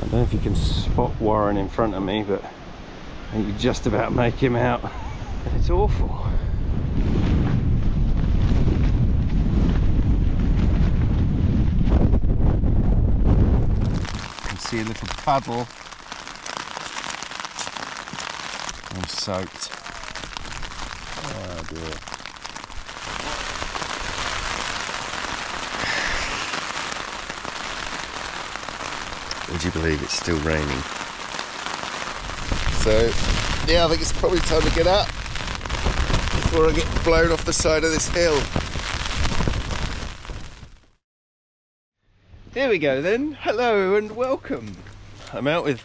I don't know if you can spot Warren in front of me, but I think you just about make him out. It's awful. You can see a little puddle. I'm soaked. Oh dear. Would you believe it's still raining? So, yeah, I think it's probably time to get up before I get blown off the side of this hill. Here we go then. Hello and welcome. I'm out with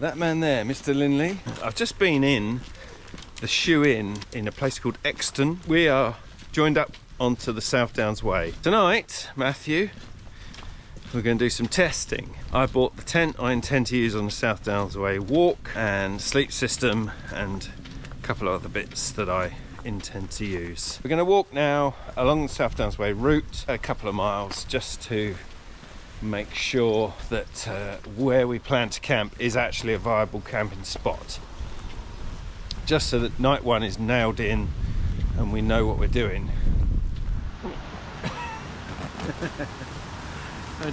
that man there, Mr. Linley. I've just been in the shoe in a place called Exton. We are joined up onto the South Downs Way. Tonight, Matthew, we're going to do some testing. I bought the tent I intend to use on the South Downs Way walk and sleep system and a couple of other bits that I intend to use. We're going to walk now along the South Downs Way route a couple of miles just to make sure that where we plan to camp is actually a viable camping spot. Just so that night one is nailed in and we know what we're doing.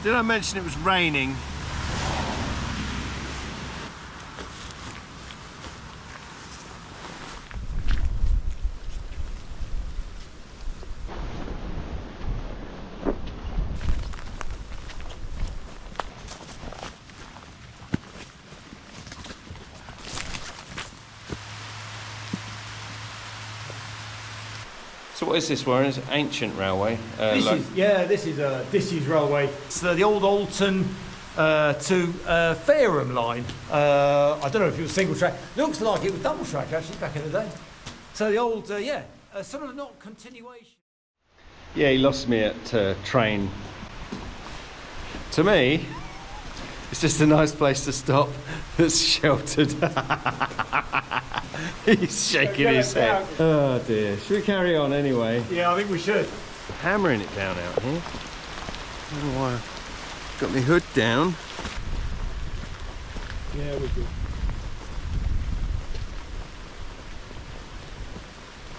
Did I mention it was raining? So what is this, Warren? It's an ancient railway. This is railway. It's the old Alton to Fareham line. I don't know if it was single track. Looks like it was double track actually back in the day. So the old, sort of not continuation. Yeah, he lost me at train. To me, it's just a nice place to stop that's sheltered. He's shaking his head. Oh dear. Should we carry on anyway? Yeah, I think we should. Hammering it down out here. I don't know why I've got my hood down. Yeah, we do.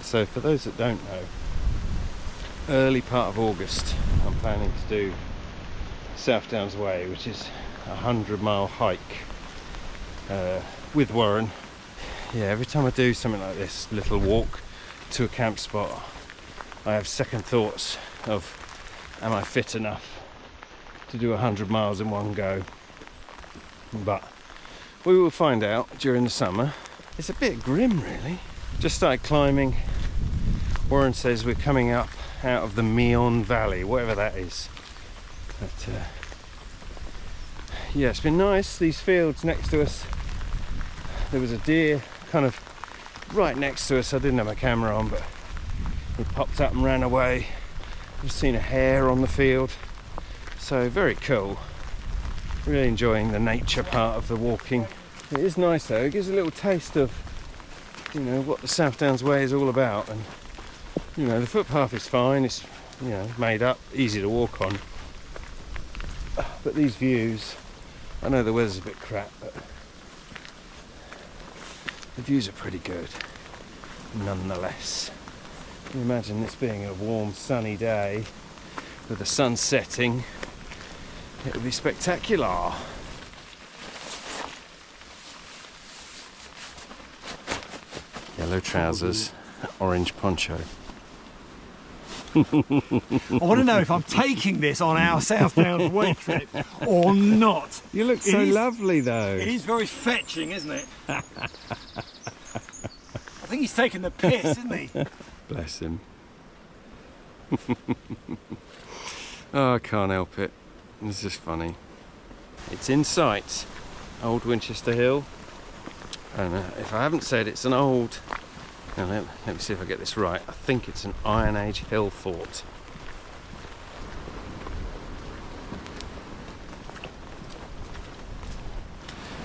So for those that don't know, early part of August I'm planning to do South Downs Way, which is a 100-mile hike with Warren. Yeah, every time I do something like this, little walk to a camp spot, I have second thoughts of, am I fit enough to do 100 miles in one go? But we will find out during the summer. It's a bit grim, really. Just started climbing. Warren says we're coming up out of the Meon Valley, whatever that is. But yeah, it's been nice. These fields next to us, there was a deer kind of right next to us. I didn't have my camera on, but he popped up and ran away. I've seen a hare on the field, so very cool. Really enjoying the nature part of the walking. It is nice though. It gives a little taste of, you know, what the South Downs Way is all about. And you know, the footpath is fine. It's, you know, made up, easy to walk on. But these views, I know the weather's a bit crap, but the views are pretty good nonetheless. Can you imagine this being a warm sunny day with the sun setting? It would be spectacular. Yellow trousers, orange poncho. I want to know if I'm taking this on our South Downs Way trip or not. You look so lovely though. It is very fetching, isn't it? I think he's taking the piss, isn't he? Bless him. Oh, I can't help it. It's just funny. It's in sight, Old Winchester Hill. And if I haven't said, it's an old... Now, let me see if I get this right. I think it's an Iron Age hill fort.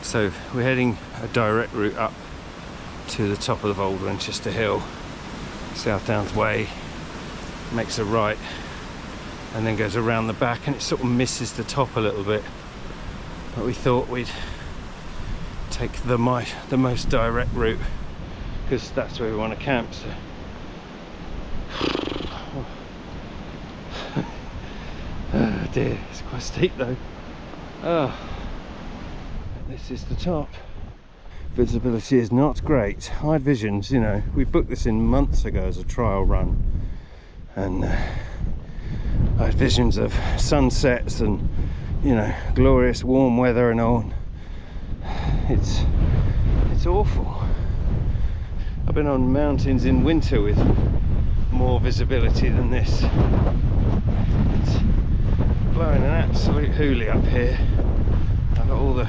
So we're heading a direct route up to the top of Old Winchester Hill, South Downs Way, makes a right and then goes around the back, and it sort of misses the top a little bit. but we thought we'd take the most direct route because that's where we want to camp. So oh dear, it's quite steep though. Oh, this is the top. Visibility is not great. High visions, you know, we booked this in months ago as a trial run, and I had visions of sunsets and, you know, glorious warm weather and all. It's awful. I've been on mountains in winter with more visibility than this. It's blowing an absolute hoolie up here. I've got all the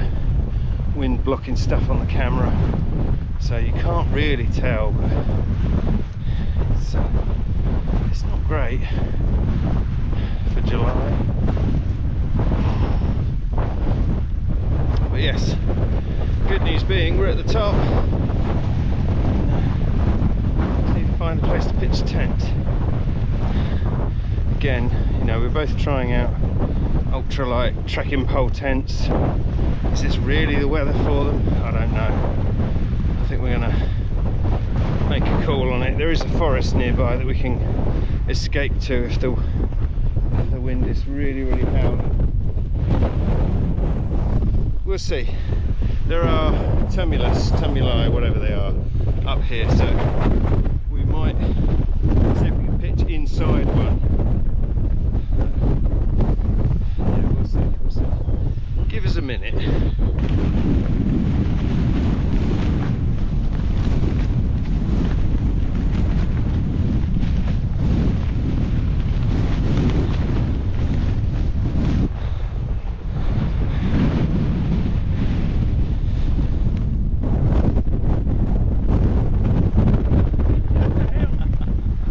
wind blocking stuff on the camera, so you can't really tell, but it's not great for July. But yes, good news being we're at the top. Just need to find a place to pitch a tent. Again, you know, we're both trying out ultralight trekking pole tents. Is this really the weather for them? I don't know. I think we're gonna make a call on it. There is a forest nearby that we can escape to if the wind is really howling. We'll see. There are tumuli, whatever they are, up here, so we might see if we can pitch inside one. Yeah, we'll see. Give us a minute.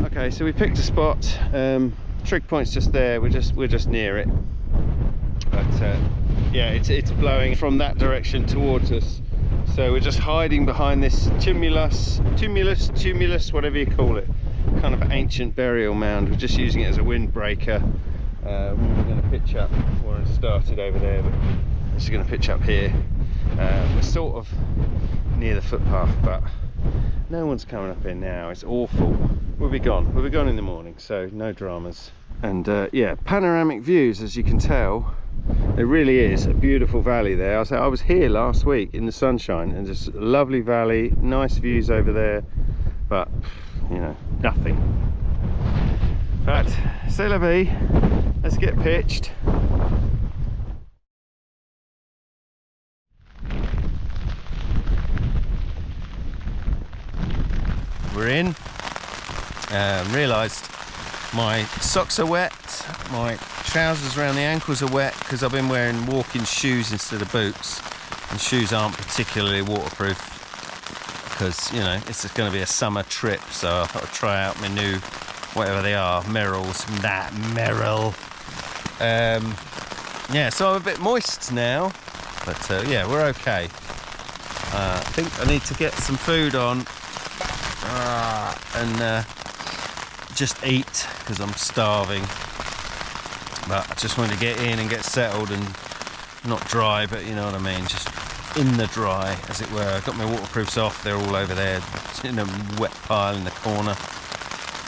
Okay, so we picked a spot. Trig point's just there. We're just near it. But yeah, it's blowing from that direction towards us. So we're just hiding behind this tumulus, whatever you call it, kind of ancient burial mound. We're just using it as a windbreaker. We're going to pitch up. Warren started over there, but we're just going to pitch up here. We're sort of near the footpath, but no one's coming up here now. It's awful. We'll be gone in the morning, so no dramas. And yeah, panoramic views, as you can tell. There really is a beautiful valley there. I was here last week in the sunshine, and just a lovely valley, nice views over there, but you know, nothing. But c'est la vie. Let's get pitched. We're in. Realised my socks are wet, my trousers around the ankles are wet because I've been wearing walking shoes instead of boots, and shoes aren't particularly waterproof because, you know, it's going to be a summer trip, so I thought I'd try out my new, whatever they are, Merrells, Merrell. Yeah, so I'm a bit moist now, but yeah, we're okay. I think I need to get some food on and just eat because I'm starving. But I just wanted to get in and get settled and not dry, but you know what I mean, just in the dry, as it were. I've got my waterproofs off, they're all over there in a wet pile in the corner.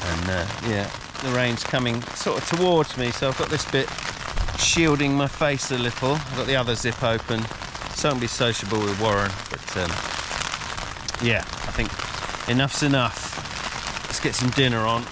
And yeah, the rain's coming sort of towards me, so I've got this bit shielding my face a little. I've got the other zip open, so I can be sociable with Warren. But yeah, I think enough's enough. Let's get some dinner on.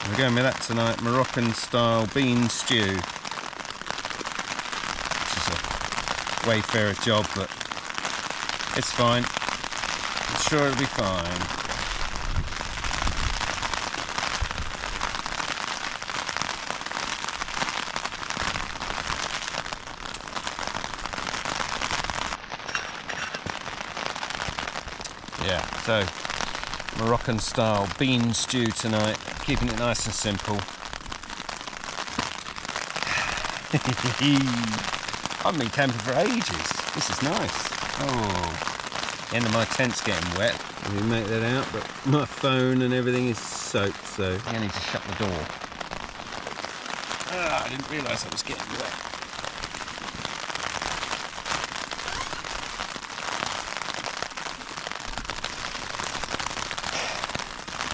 We're going with that tonight, Moroccan style bean stew. Which is a wayfarer job, but it's fine. I'm sure it'll be fine. So, Moroccan style bean stew tonight, keeping it nice and simple. I've been camping for ages. This is nice. Oh, the end of my tent's getting wet. You make that out, but my phone and everything is soaked, so I need to shut the door. I didn't realise I was getting wet.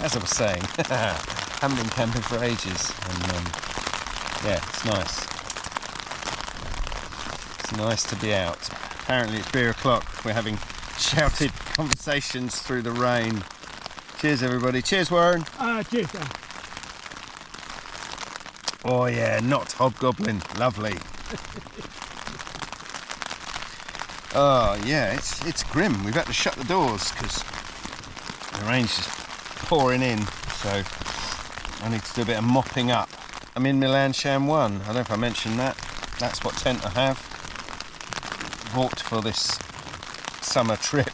As I was saying, haven't been camping for ages, and yeah, it's nice. It's nice to be out. Apparently it's beer o'clock. We're having shouted conversations through the rain. Cheers, everybody. Cheers, Warren. Cheers, Dan. Oh yeah, not hobgoblin. Lovely. Oh yeah, it's grim. We've had to shut the doors because the rain's just pouring in, so I need to do a bit of mopping up. I'm in my Lanshan 1. I don't know if I mentioned that. That's what tent I have. Bought for this summer trip.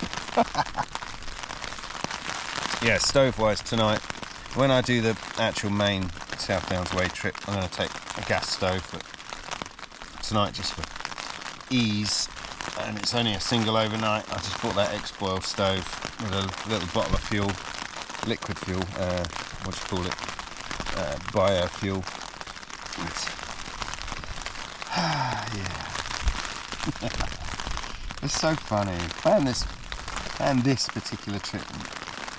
Yeah, stove-wise tonight, when I do the actual main South Downs Way trip, I'm going to take a gas stove, but tonight just for ease, and it's only a single overnight. I just bought that X-Boil stove with a little bottle of fuel, liquid fuel, what do you call it, biofuel. Yeah. It's so funny. Planned this particular trip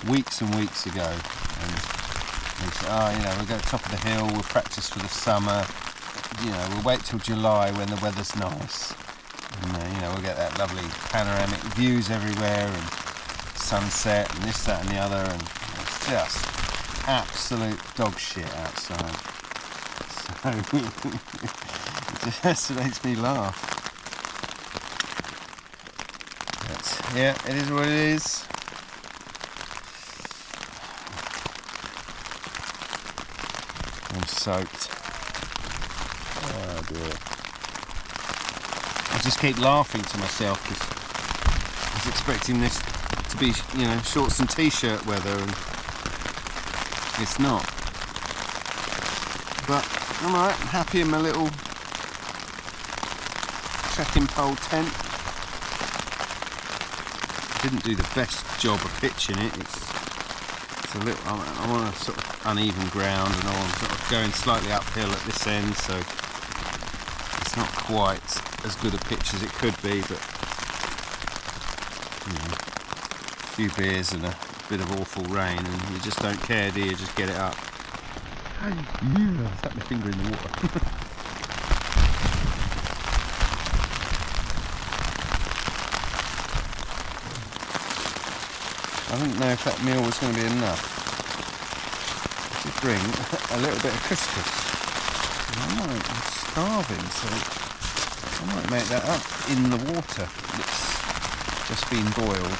weeks and weeks ago, and we said, oh, you know, we'll go to the top of the hill, we'll practice for the summer, you know, we'll wait till July when the weather's nice, and you know, we'll get that lovely panoramic views everywhere and sunset and this, that and the other, and it's just absolute dog shit outside. So it just makes me laugh. But yeah, it is what it is. I'm soaked. Oh dear. I just keep laughing to myself because I was expecting this to be, you know, shorts and t-shirt weather, and it's not. But I'm alright, I'm happy in my little trekking pole tent. I didn't do the best job of pitching it. It's a little, I'm on a sort of uneven ground, and I'm sort of going slightly uphill at this end, so it's not quite as good a pitch as it could be, but you know, a few beers and a bit of awful rain and you just don't care, do you? Just get it up. Yeah, I stuck my finger in the water. I didn't know if that meal was going to be enough to bring a little bit of couscous. I'm starving, so I might make that up in the water that's just been boiled.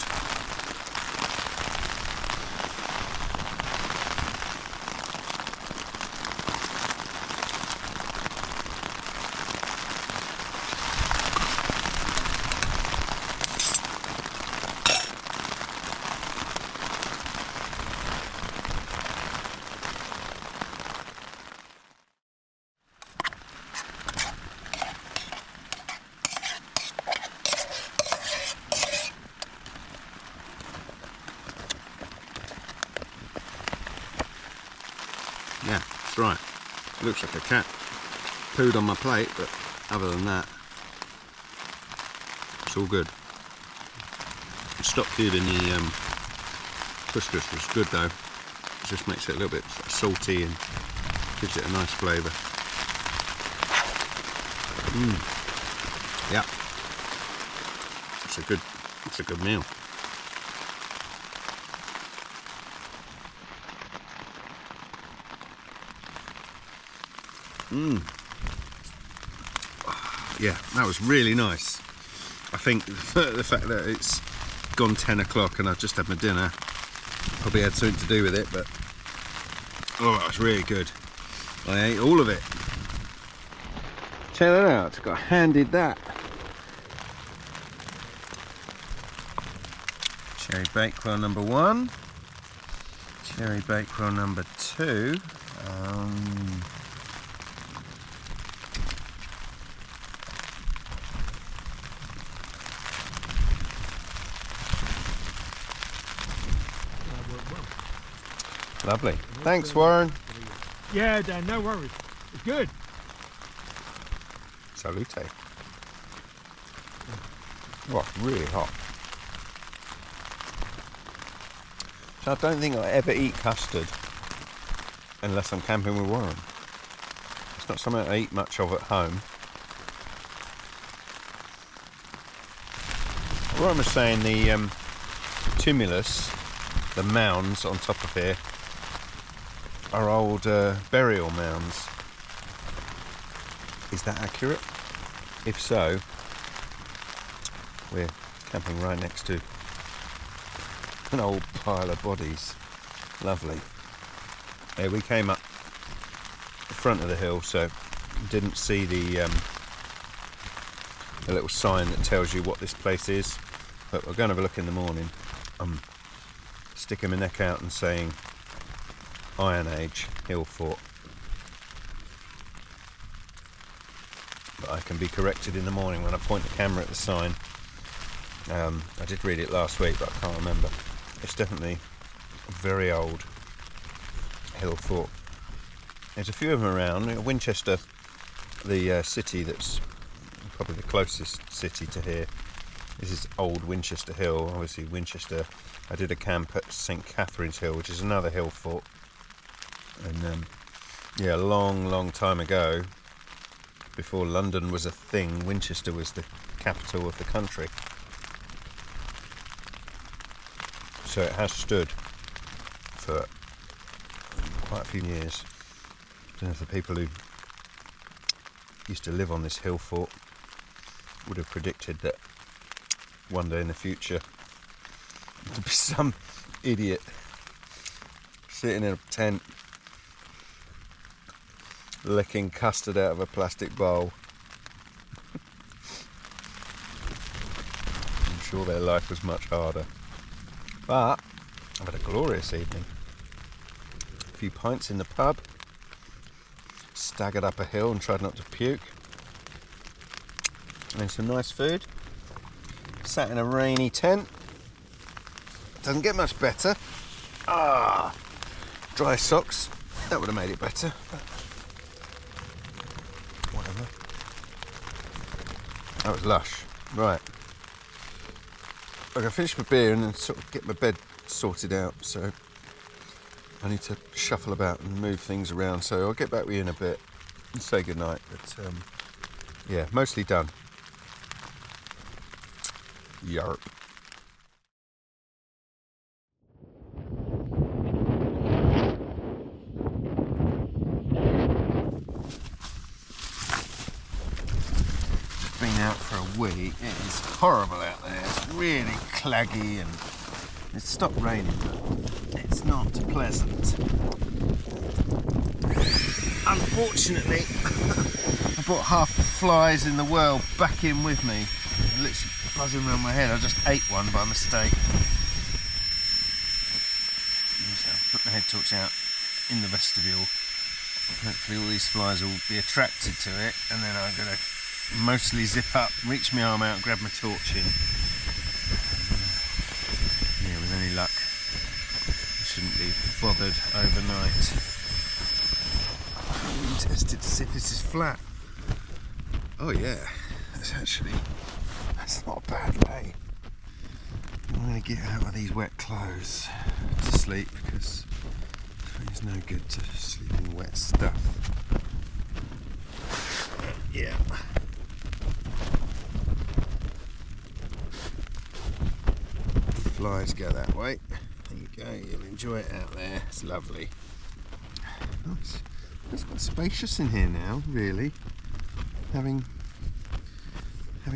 Yeah, that's right. Looks like a cat pooed on my plate, but other than that, it's all good. The stock cube in the couscous was good though. It just makes it a little bit salty and gives it a nice flavour. Yeah, it's a good meal. Yeah, that was really nice. I think the fact that it's gone 10 o'clock and I've just had my dinner probably had something to do with it, but oh, that was really good. I ate all of it. Check that out, got handed that. Cherry Bakewell number 1. Cherry Bakewell number 2. Lovely. Thanks, Warren. Yeah, Dan, no worries. It's good. Salute. Well, really hot. So I don't think I ever eat custard unless I'm camping with Warren. It's not something I eat much of at home. Warren was saying the tumulus, the mounds on top of here, are old burial mounds. Is that accurate? If so, we're camping right next to an old pile of bodies. Lovely. Yeah, we came up the front of the hill, so didn't see the little sign that tells you what this place is, but we're going to have a look in the morning. Sticking my neck out and saying Iron Age Hill Fort, but I can be corrected in the morning when I point the camera at the sign. I did read it last week, but I can't remember. It's definitely a very old hill fort. There's a few of them around. Winchester, the city that's probably the closest city to here, this is Old Winchester Hill. Obviously Winchester, I did a camp at St Catherine's Hill, which is another hill fort. And yeah, a long time ago, before London was a thing, Winchester was the capital of the country. So it has stood for quite a few years. I don't know if the people who used to live on this hill fort would have predicted that one day in the future there'd be some idiot sitting in a tent licking custard out of a plastic bowl. I'm sure their life was much harder. But I've had a glorious evening. A few pints in the pub, staggered up a hill and tried not to puke, and some nice food. Sat in a rainy tent. Doesn't get much better. Dry socks. That would have made it better. But whatever. That was lush. Right. I can finish my beer and then sort of get my bed sorted out. So I need to shuffle about and move things around. So I'll get back with you in a bit and say goodnight. But yeah, mostly done. Yarp. Been out for a week. It is horrible out there. It's really claggy and it's stopped raining, but it's not pleasant. Unfortunately, I brought half the flies in the world back in with me. They're literally buzzing around my head. I just ate one by mistake. So I'll put the head torch out in the vestibule. Hopefully all these flies will be attracted to it, and then I'm going to mostly zip up, reach my arm out, grab my torch in. Yeah, with any luck, I shouldn't be bothered overnight. I'm interested to see if this is flat. Oh yeah, that's not a bad lay. I'm going to get out of these wet clothes to sleep because it's no good to sleep in wet stuff. Yeah. Flies go that way. There you go, you'll enjoy it out there. It's lovely. It's quite spacious in here now, really. Having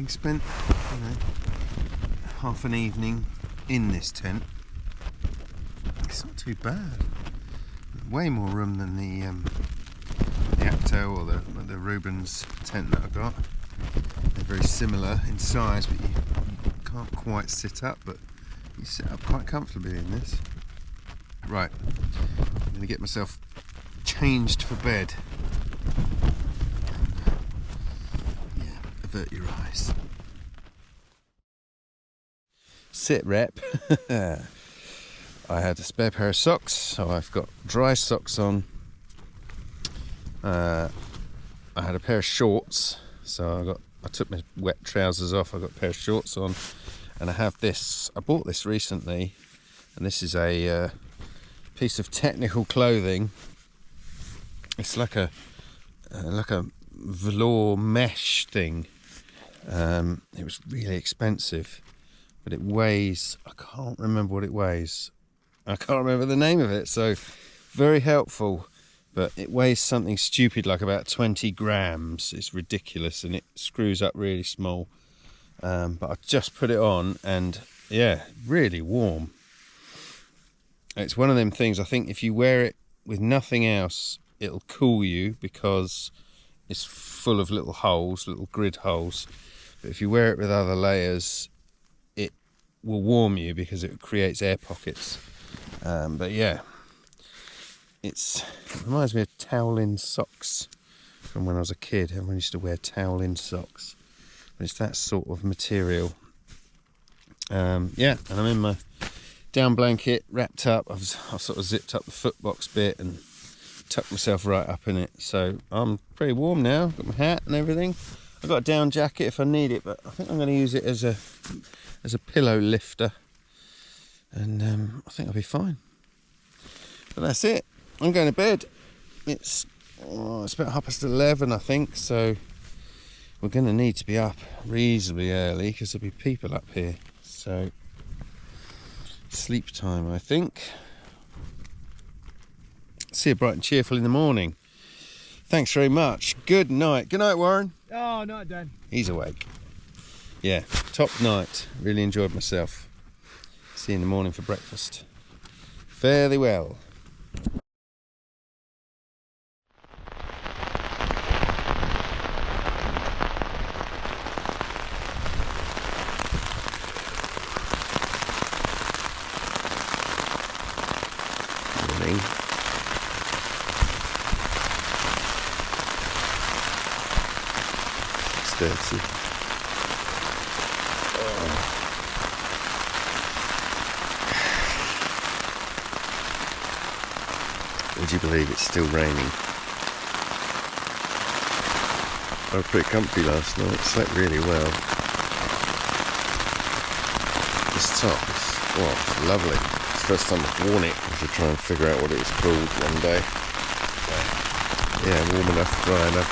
spent, half an evening in this tent, it's not too bad. Way more room than the Acto or the Rubens tent that I got. They're very similar in size, but you can't quite sit up, but You sit up quite comfortably in this. Right, I'm going to get myself changed for bed. Yeah, avert your eyes. Sit rep. I had a spare pair of socks, so I've got dry socks on. I had a pair of shorts, so I took my wet trousers off. I got a pair of shorts on, and I have this. I bought this recently, and this is a piece of technical clothing. It's like a velour mesh thing. It was really expensive, but it weighs, I can't remember what it weighs. I can't remember the name of it, so very helpful. But it weighs something stupid like about 20 grams. It's ridiculous, and it screws up really small. But I just put it on, and yeah, really warm. It's one of them things, I think if you wear it with nothing else, it'll cool you because it's full of little holes, little grid holes. But if you wear it with other layers, it will warm you because it creates air pockets. But yeah, it reminds me of towel-in socks from when I was a kid. Everyone used to wear towel-in socks. But it's that sort of material. Yeah, and I'm in my down blanket, wrapped up. I've sort of zipped up the footbox bit and tucked myself right up in it. So I'm pretty warm now. Got my hat and everything. I've got a down jacket if I need it, but I think I'm going to use it as a pillow lifter. And I think I'll be fine. But that's it. I'm going to bed. It's about 11:30, I think. So we're going to need to be up reasonably early because there'll be people up here. So sleep time, I think. See you bright and cheerful in the morning. Thanks very much. Good night. Good night, Warren. Oh, night, Dan. He's awake. Yeah, top night. Really enjoyed myself. See you in the morning for breakfast. Fairly well. Morning. It's dirty. Would you believe it's still raining? I was pretty comfy last night, slept really well. This top is, it's lovely. It's the first time I've worn it. I should try and figure out what it was called one day. Yeah, warm enough, dry enough.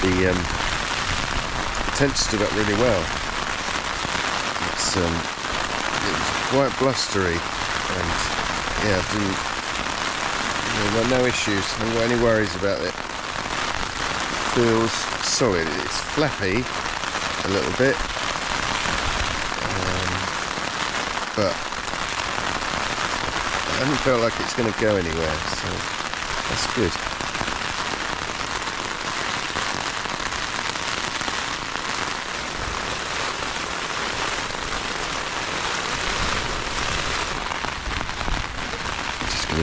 The tent stood up really well. It was quite blustery, and yeah, I've got no issues. I haven't got any worries about it. Feels solid. It's flappy a little bit, but I haven't felt like it's going to go anywhere, so that's good.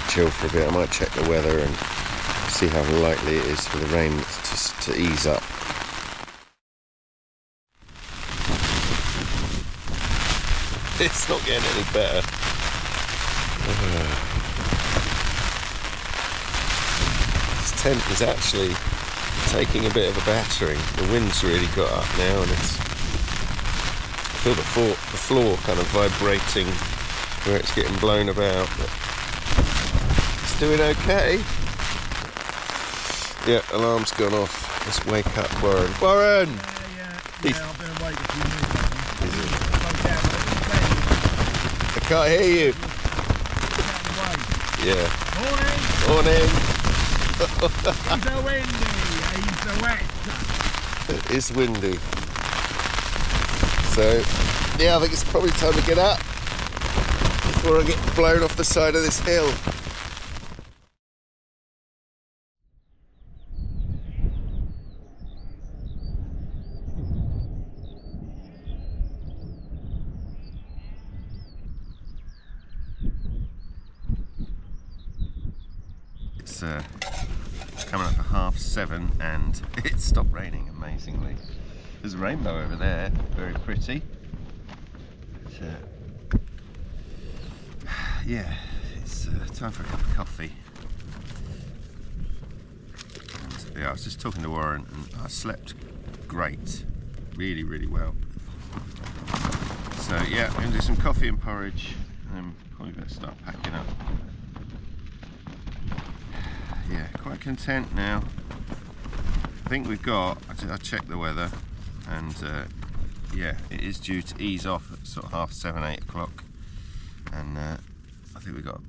Chill for a bit. I might check the weather and see how likely it is for the rain to ease up. It's not getting any better. This tent is actually taking a bit of a battering. The wind's really got up now, and I feel the floor kind of vibrating where it's getting blown about. But doing okay. Yeah, alarm's gone off. Let's wake up Warren. Warren! Yeah, I've been awake a few minutes. I can't hear you. Yeah. Morning! It's windy, it's wet. It's windy. So, yeah, I think it's probably time to get up before I get blown off the side of this hill. It's coming up at 7:30 and it stopped raining amazingly. There's a rainbow over there, very pretty. But, yeah, it's time for a cup of coffee. And, yeah, I was just talking to Warren and I slept great, really, really well. So yeah, I'm going to do some coffee and porridge and I'm probably going to start packing up. Yeah, quite content now. I think we've got, I checked the weather and yeah, it is due to ease off at sort of 7:30, 8 o'clock, and I think we've got a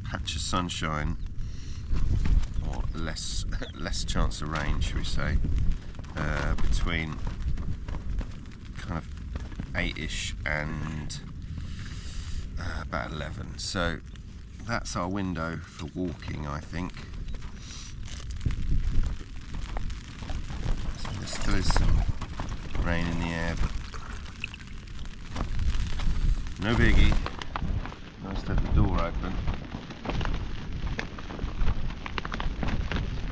patch of sunshine, or less chance of rain, should we say, between kind of 8ish and about 11. So that's our window for walking, I think. So there still is some rain in the air, but no biggie. Nice to have the door open.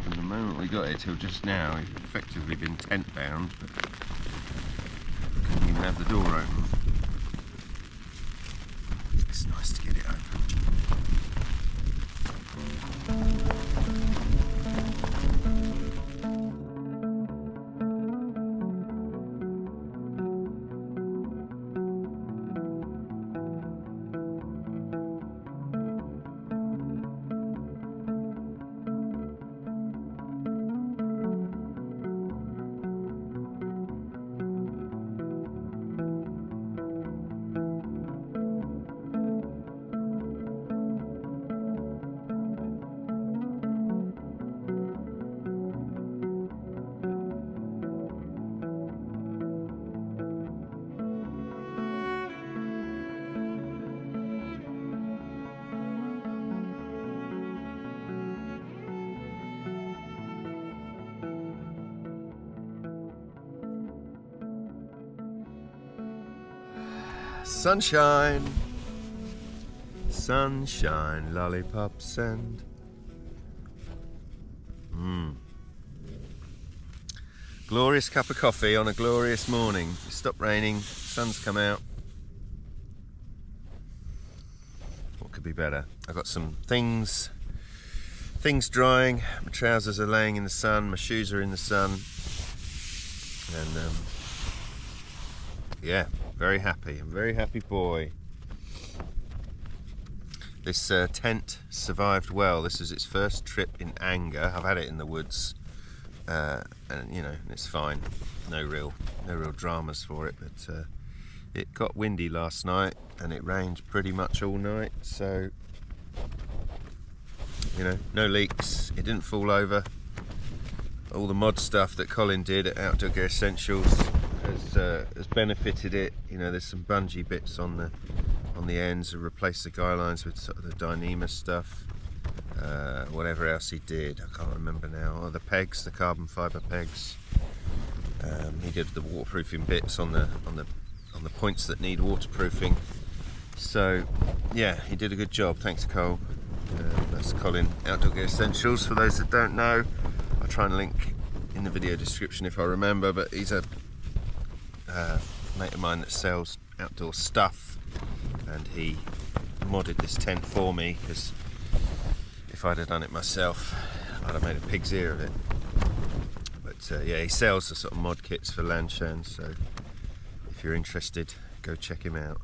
From the moment we got here till just now, we've effectively been tent bound, but couldn't even have the door open. It's nice to get it open. Sunshine, sunshine, lollipops and glorious cup of coffee on a glorious morning. It stopped raining, sun's come out. What could be better? I've got some things drying. My trousers are laying in the sun, my shoes are in the sun, and yeah, very happy. I'm a very happy boy. This tent survived well. This is its first trip in anger. I've had it in the woods, and you know, it's fine. No real dramas for it. But it got windy last night, and it rained pretty much all night. So you know, no leaks. It didn't fall over. All the mod stuff that Colin did at Outdoor Gear Essentials has benefited it. You know, there's some bungee bits on the ends to replace the guy lines with sort of the Dyneema stuff. Whatever else he did, I can't remember now. Oh, the pegs, the carbon fibre pegs. He did the waterproofing bits on the points that need waterproofing. So yeah, he did a good job. Thanks, Cole. That's Colin, Outdoor Gear Essentials. For those that don't know, I'll try and link in the video description if I remember. But he's a mate of mine that sells outdoor stuff, and he modded this tent for me, because if I'd have done it myself I'd have made a pig's ear of it. But yeah, he sells the sort of mod kits for Lanshan, so if you're interested, go check him out.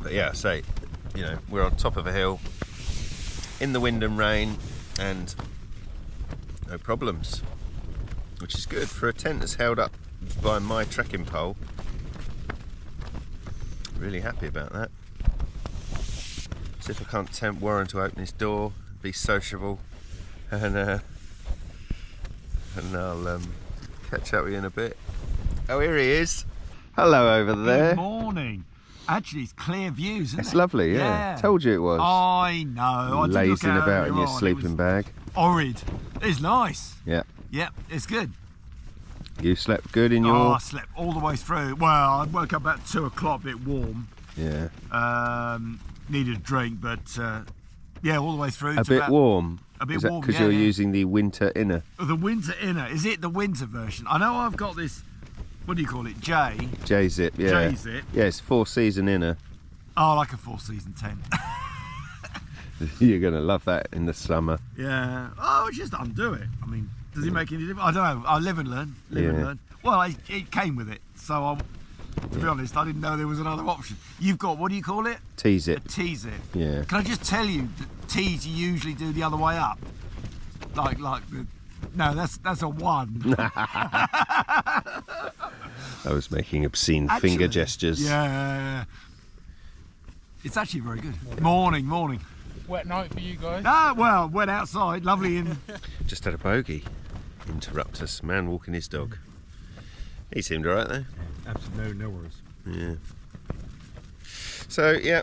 But yeah, I say, you know, we're on top of a hill in the wind and rain and no problems, which is good for a tent that's held up by my trekking pole. Really happy about that. See if I can't tempt Warren to open his door, be sociable, and I'll catch up with you in a bit. Oh, here he is. Hello over there. Good morning. Actually, it's clear views, isn't it? It's lovely, yeah. Told you it was. I know. Lazing about in your sleeping bag. Horrid. It's nice. Yeah. Yeah, it's good. You slept good in your... Oh, I slept all the way through. Well, I woke up about 2 o'clock, a bit warm. Yeah. needed a drink, but yeah, all the way through. A bit warm. A bit Is that warm, because yeah, you're yeah. using the winter inner. Oh, the winter inner. Is it the winter version? I know I've got this. What do you call it? J-zip, yeah. J-zip. Yeah, it's 4-season inner. Oh, like a 4-season tent. You're gonna love that in the summer. Yeah. Oh, just undo it. I mean, does it make any difference? I don't know. I live and learn. Live and learn. Well, it came with it, so to be honest, I didn't know there was another option. You've got, what do you call it? T-zip. A T-zip. Yeah. Can I just tell you that T's you usually do the other way up? Like the. No, that's a 1. I was making obscene finger gestures. Yeah. It's actually very good. Morning. Wet night for you guys. Ah, well, went outside, lovely in. Just had a bogey interrupt us. Man walking his dog. He seemed alright though. Absolutely no worries. Yeah. So yeah,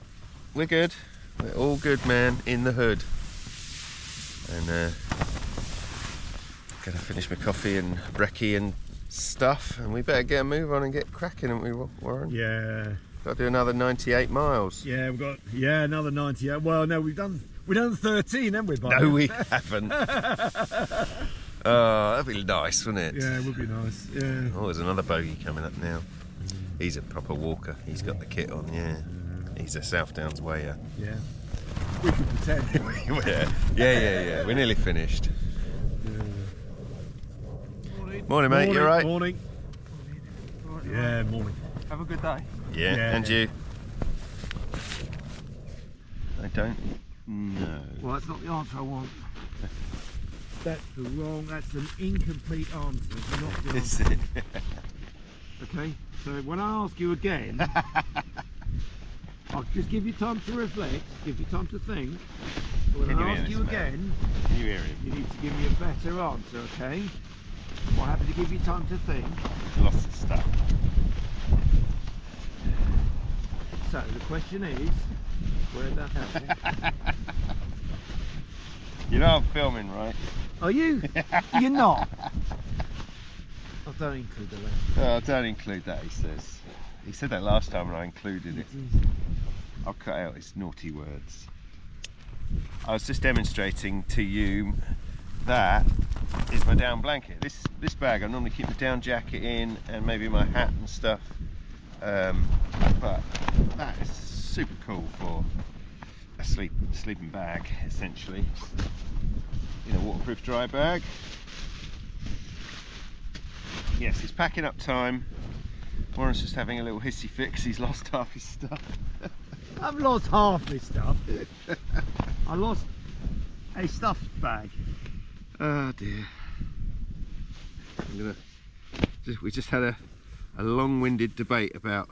we're good. We're all good, man, in the hood. And gonna finish my coffee and brekkie and stuff, and we better get a move on and get cracking, haven't we, Warren? Yeah. Got to do another 98 miles. Yeah, we've got another 98. Well, no, we've done 13, haven't we? No, we haven't. Oh, that'd be nice, wouldn't it? Yeah, it would be nice. Yeah. Oh, there's another bogey coming up now. He's a proper walker. He's got the kit on, yeah. He's a South Downs wayer. Yeah. We could pretend. yeah. We're nearly finished. Morning, mate. You alright? Morning. Yeah, morning. Have a good day. Yeah, and you? I don't know. Well, that's not the answer I want. That's an incomplete answer. It's not the Is answer. it? Okay, so when I ask you again, I'll just give you time to reflect, give you time to think. But when I ask you again, Can you hear him? you need to give me a better answer, okay? I'm happy to give you time to think. Lots of stuff. So the question is, where'd that happen? You know I'm filming, right? Are you? You're not. I don't include the left. Oh, don't include that, he says. He said that last time and I included it. I'll cut out his naughty words. I was just demonstrating to you that is my down blanket. This bag I normally keep the down jacket in and maybe my hat and stuff. But that is super cool for a sleeping bag, essentially. In a waterproof dry bag. Yes, it's packing up time. Warren's just having a little hissy fit because he's lost half his stuff. I've lost half my stuff. I lost a stuffed bag. Oh dear. We just had a long-winded debate about,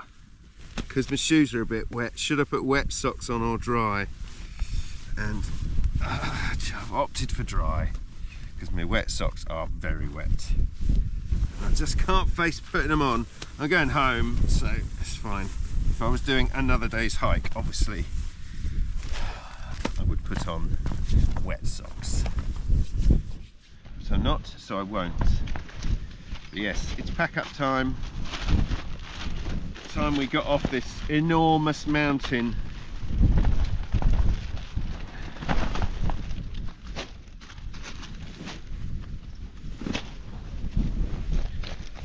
because my shoes are a bit wet, should I put wet socks on or dry? And I've opted for dry because my wet socks are very wet. I just can't face putting them on. I'm going home, so it's fine. If I was doing another day's hike, obviously I would put on wet socks. But I'm not, so I won't. But yes, it's pack up time. Time we got off this enormous mountain.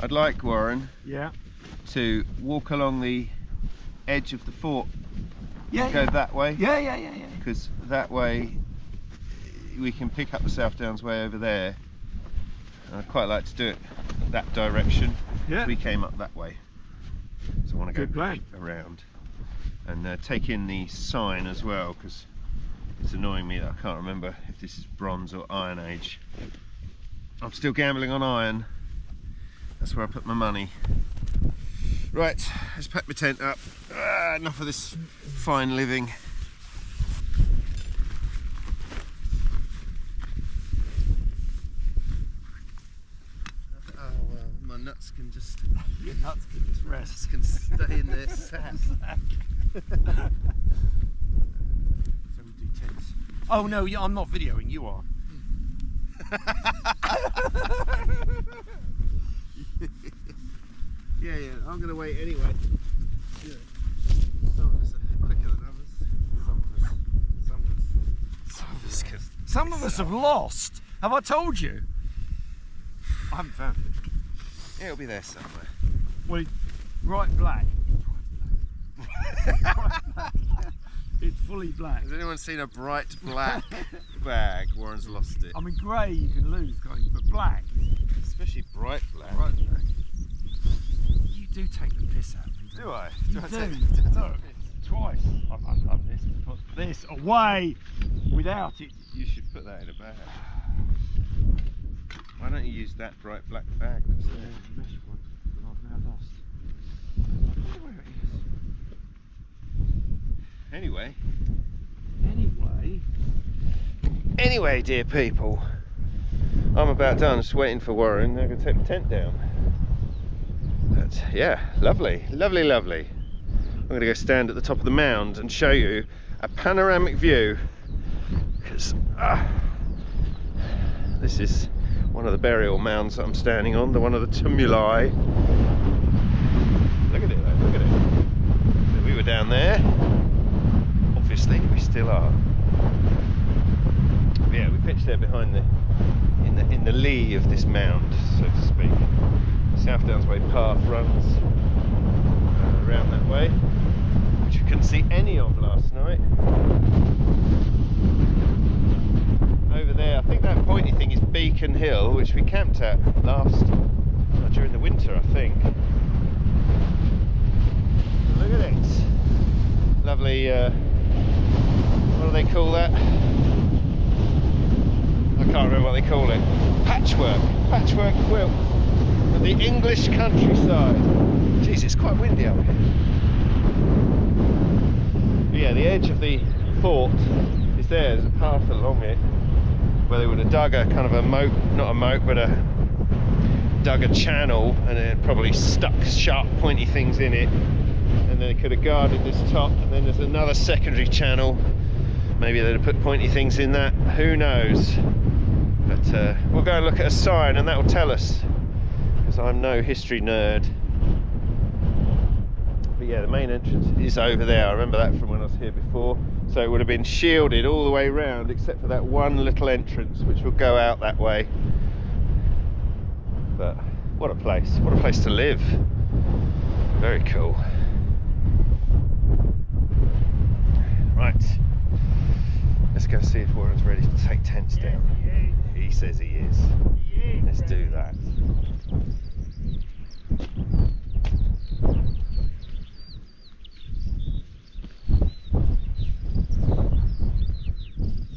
I'd like, Warren, to walk along the edge of the fort. Go that way. Yeah. Because that way we can pick up the South Downs way over there. And I'd quite like to do it that direction. Yeah. We came up that way. So I want to Good go plan. around and take in the sign as well, because it's annoying me that I can't remember if this is Bronze or Iron Age. I'm still gambling on iron. That's where I put my money. Right, let's pack my tent up. Enough of this fine living. Oh well, my nuts can just... Your nuts can just rest. Can stay in their sack. So we do tents. Oh no, I'm not videoing, you are. Yeah, I'm going to wait anyway. Yeah. Some of us are quicker than others. Some It's 'cause Some of us have lost. Have I told you? I haven't found it. Yeah, it'll be there somewhere. Well, bright black. It's fully black. Has anyone seen a bright black bag? Warren's lost it. I mean, grey you can lose, can't you? But black. Especially bright black. Bright black. You do take the piss out of me. Do I? You do. No, twice. I've undone this to put this away without it. You should put that in a bag. Why don't you use that bright black bag that's there? The mesh one that I've now lost. I wonder where it is. Anyway. Anyway, dear people, I'm about done, just waiting for Warren. I'm going to take the tent down. But yeah, lovely, lovely, lovely. I'm going to go stand at the top of the mound and show you a panoramic view, because this is one of the burial mounds that I'm standing on, one of the tumuli. Look at it though, look at it. So we were down there, obviously we still are. But yeah, we pitched there behind in the lee of this mound, so to speak. The South Downs Way path runs around that way, which we couldn't see any of last night. Over there, I think that pointy thing is Beacon Hill, which we camped at during the winter, I think. Look at it. Lovely, what do they call that? I can't remember what they call it. Patchwork quilt of the English countryside. Jeez, it's quite windy out here. But yeah, the edge of the fort is there. There's a path along it where they would have dug a kind of a moat, not a moat, but dug a channel, and then probably stuck sharp pointy things in it, and then they could have guarded this top, and then there's another secondary channel. Maybe they'd have put pointy things in that, who knows. But we'll go and look at a sign and that will tell us, because I'm no history nerd. But yeah, the main entrance is over there. I remember that from when I was here before. So it would have been shielded all the way around except for that one little entrance which will go out that way. But what a place to live. Very cool. Right, let's go see if Warren's ready to take tents down. He says he is. Let's do that.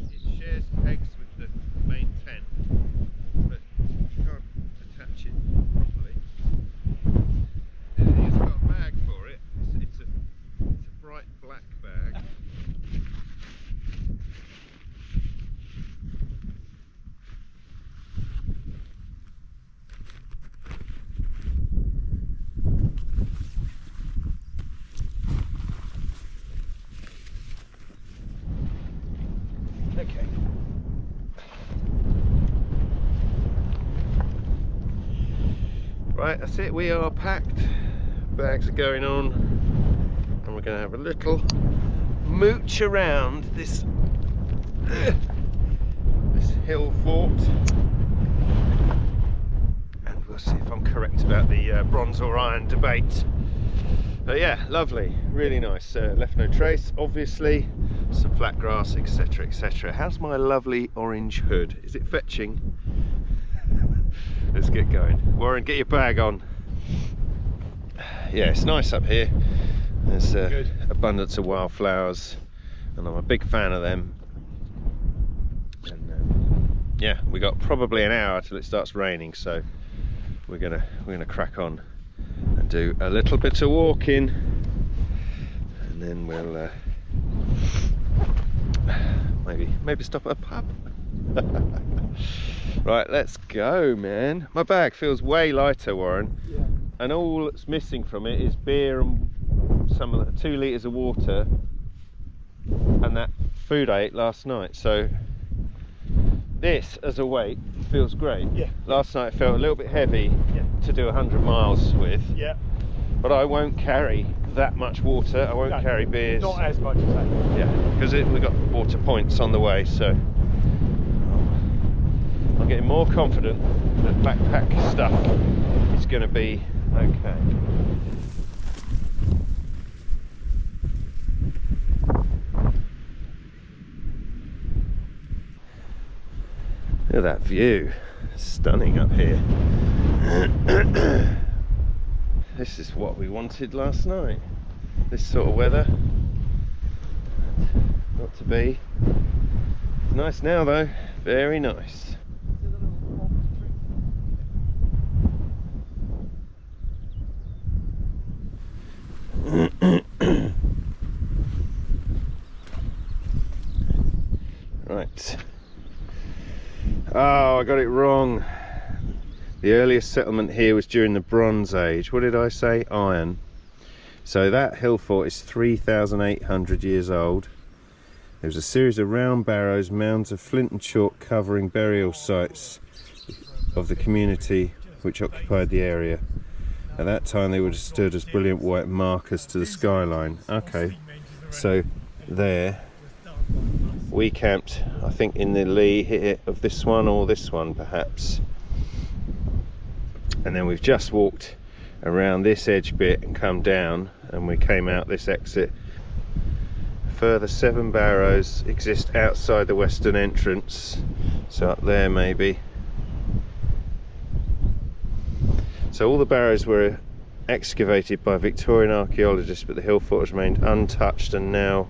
It shares pegs with the main tent, but you can't attach it properly. And he's got a bag for it. It's a bright black bag. Okay. Right, that's it. We are packed. Bags are going on, and we're going to have a little mooch around this hill fort, and we'll see if I'm correct about the bronze or iron debate. But yeah, lovely, really nice. Left no trace, obviously. Some flat grass, etc, etc. How's my lovely orange hood? Is it fetching? Let's get going. Warren, get your bag on. Yeah, it's nice up here. There's abundance of wildflowers, and I'm a big fan of them. And yeah, we got probably an hour till it starts raining, so we're gonna crack on and do a little bit of walking, and then we'll maybe stop at a pub. Right, let's go, man. My bag feels way lighter, Warren. Yeah. And all that's missing from it is beer and some of the 2 litres of water and that food I ate last night. So this as a weight feels great. Yeah. Last night I felt a little bit heavy to do 100 miles with. Yeah. But I won't carry that much water. I won't carry beers. Not as much as that. Yeah, because we've got water points on the way, so I'm getting more confident that backpack stuff is going to be okay. Look at that view, stunning up here. This is what we wanted last night, this sort of weather. Not to be. It's nice now though, very nice. Right. Oh, I got it wrong. The earliest settlement here was during the Bronze Age. What did I say? Iron. So that hill fort is 3,800 years old. There was a series of round barrows, mounds of flint and chalk covering burial sites of the community which occupied the area. At that time they would have stood as brilliant white markers to the skyline. Okay, so there we camped, I think in the lee here of this one or this one perhaps. And then we've just walked around this edge bit and come down, and we came out this exit. Further 7 barrows exist outside the western entrance, so up there maybe. So all the barrows were excavated by Victorian archaeologists, but the hill fort has remained untouched, and now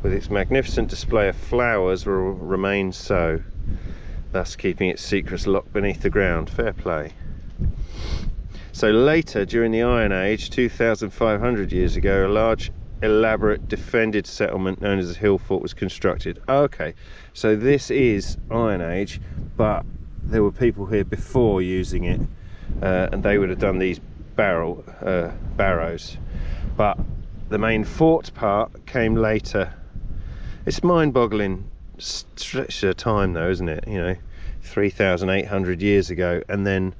with its magnificent display of flowers will remain so, thus keeping its secrets locked beneath the ground. Fair play. So later, during the Iron Age, 2,500 years ago, a large elaborate defended settlement known as the hill fort was constructed. Okay, so this is Iron Age, but there were people here before using it, and they would have done these barrows, but the main fort part came later. It's mind-boggling stretch of time though, isn't it? You know, 3,800 years ago, and then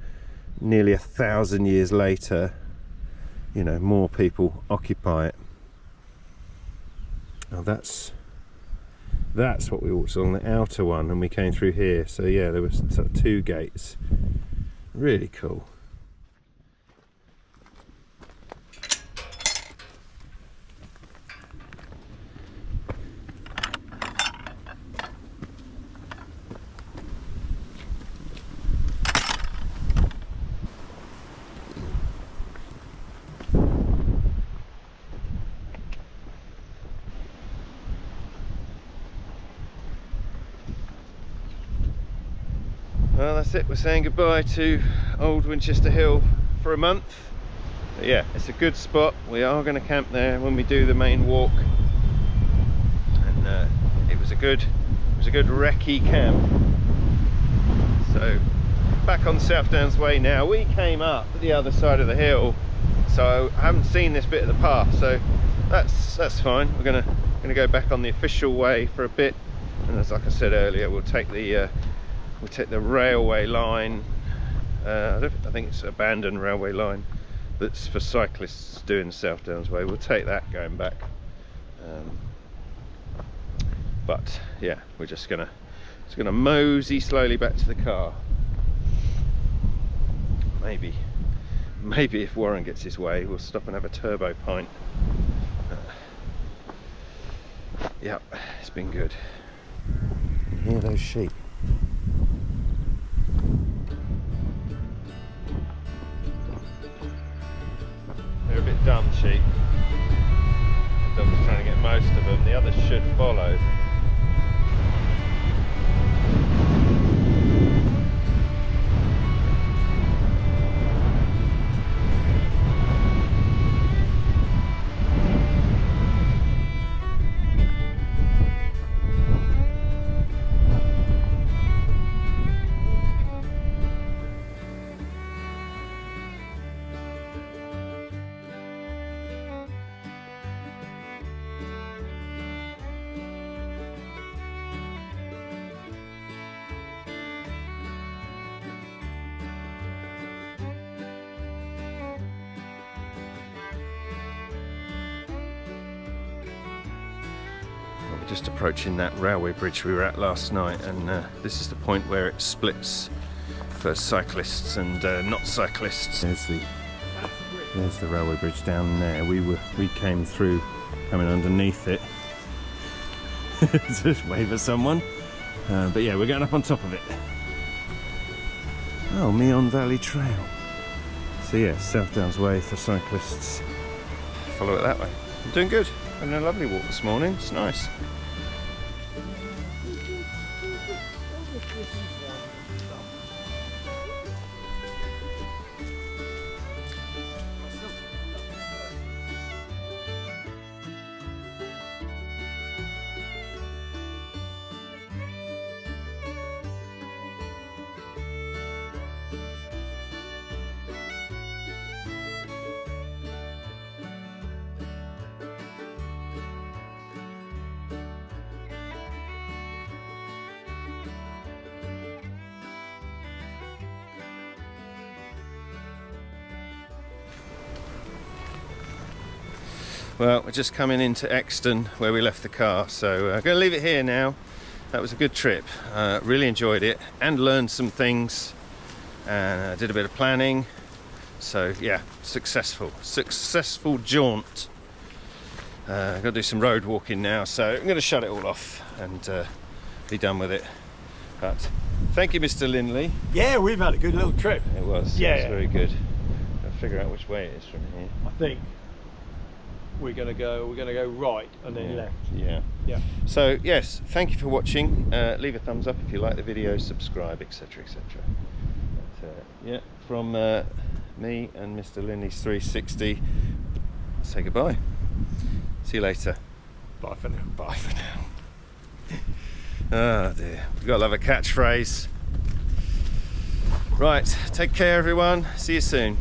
nearly 1,000 years later, you know, more people occupy it. Now that's what we walked along, the outer one, and we came through here. So yeah, there were 2 gates. Really cool. Well, that's it. We're saying goodbye to Old Winchester Hill for a month. But yeah, it's a good spot. We are going to camp there when we do the main walk, and it was a good recce camp. So back on South Downs Way now. We came up the other side of the hill, so I haven't seen this bit of the path. So that's fine. We're gonna go back on the official way for a bit, and as like I said earlier, we'll take the railway line. I think it's an abandoned railway line that's for cyclists doing the South Downs Way. We'll take that going back. But yeah, we're just gonna mosey slowly back to the car. Maybe if Warren gets his way, we'll stop and have a turbo pint. Yep, it's been good. Hear those sheep? They're a bit dumb sheep. The dog's trying to get most of them. The others should follow. Just approaching that railway bridge we were at last night, and this is the point where it splits for cyclists and not cyclists. There's the railway bridge down there. We came through, coming underneath it. Just wave at someone. But yeah, we're going up on top of it. Oh, Meon Valley Trail. So yeah, South Downs Way for cyclists. Follow it that way. I'm doing good. Having a lovely walk this morning. It's nice. Well, we're just coming into Exton where we left the car, so I'm going to leave it here now. That was a good trip. Really enjoyed it and learned some things. Did a bit of planning. So yeah, successful jaunt. I've got to do some road walking now, so I'm going to shut it all off and be done with it. But thank you, Mr. Linley. Yeah, we've had a good little trip. It was. Yeah, It was very good. I'll figure out which way it is from here. I think we're gonna go right and then left. Yeah. So yes, thank you for watching. Leave a thumbs up if you like the video, subscribe, etc, etc. Yeah, from me and Mr. Linley's 360, say goodbye. See you later. Bye for now. Bye for now. Oh dear, we've got to have a catchphrase. Right, take care everyone. See you soon.